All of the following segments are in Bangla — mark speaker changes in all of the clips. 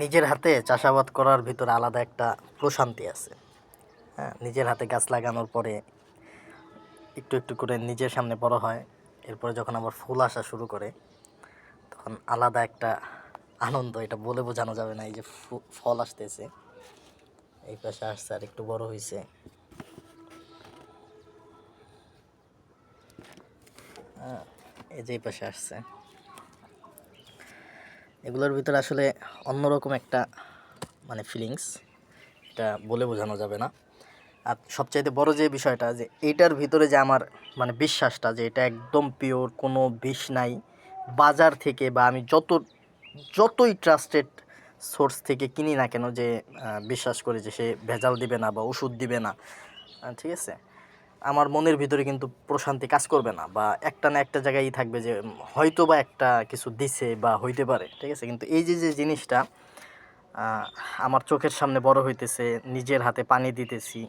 Speaker 1: নিজের হাতে চাষাবাদ করার ভিতরে আলাদা একটা প্রশান্তি আছে। হ্যাঁ, নিজের হাতে গাছ লাগানোর পরে একটু একটু করে নিজের সামনে বড় হয়, এরপরে যখন আবার ফুল আসা শুরু করে তখন আলাদা একটা আনন্দ, এটা বলে বোঝানো যাবে না। এই যে ফল আসতেছে, এই পাশে আসছে আর একটু বড় হয়েছে, হ্যাঁ, এই যে এই পাশে আসছে, এগুলোর ভিতরে আসলে অন্যরকম একটা মানে ফিলিংস, এটা বলে বোঝানো যাবে না। আর সবচাইতে বড় যে বিষয়টা, যে এইটার ভিতরে যে আমার মানে বিশ্বাসটা যে এটা একদম পিওর, কোনো বিষ নাই। বাজার থেকে বা আমি যতই ট্রাস্টেড সোর্স থেকে কিনি না কেন, যে বিশ্বাস করি যে সে ভেজাল দিবে না বা ওষুধ দিবে না, ঠিক আছে, আমার মনের ভিতরে কিন্তু প্রশান্তি কাজ করবে না, বা একটা না একটা জায়গায় থাকবে যে হয়তো বা একটা কিছু দিছে বা হইতে পারে, ঠিক আছে। কিন্তু এই যে যে জিনিসটা আমার চোখের সামনে বড় হইতেছে, নিজের হাতে পানি দিতেছি,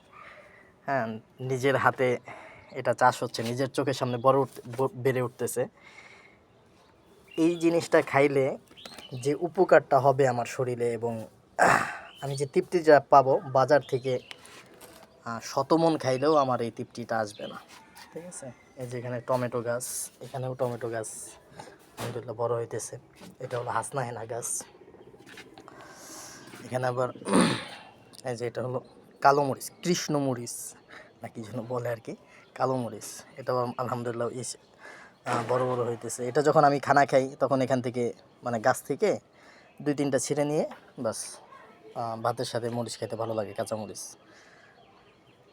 Speaker 1: হ্যাঁ, নিজের হাতে এটা চাষ হচ্ছে, নিজের চোখের সামনে বেড়ে উঠতেছে, এই জিনিসটা খাইলে যে উপকারটা হবে আমার শরীরে, এবং আমি যে তৃপ্তিটা পাবো বাজার থেকে শতমন খাইলেও আমার এই তৃপ্তিটা আসবে না, ঠিক আছে। এই যে এখানে টমেটো গাছ, এখানেও টমেটো গাছ আলহামদুলিল্লাহ বড় হইতেছে। এটা হলো হাসনা হেনা গাছ। এখানে আবার এই যে এটা হলো কালো মরিচ, কৃষ্ণ মরিচ না কি যেন বলে আর কি, কালো মরিচ। এটা আলহামদুলিল্লাহ বড় বড় হইতেছে। এটা যখন আমি খানা খাই তখন এখান থেকে মানে গাছ থেকে 2-3টা ছিঁড়ে নিয়ে বাস ভাতের সাথে মরিচ খেতে ভালো লাগে, কাঁচা মরিচ।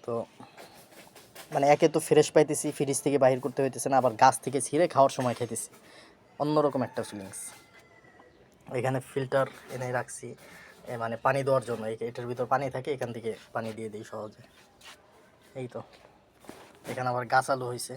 Speaker 1: তো মানে একে তো ফ্রেশ পাইতেছি, ফ্রিজ থেকে বাহির করতে হইতেছে না, আবার গাছ থেকে ছিঁড়ে খাওয়ার সময় খাইতেছি, অন্যরকম একটা ফিলিংস। এখানে ফিল্টার এনে রাখছি মানে পানি দেওয়ার জন্য, এটার ভিতর পানি থাকে, এখান থেকে পানি দিয়ে দিই সহজে। এই তো, এখানে আবার গাছ আলু হয়েছে।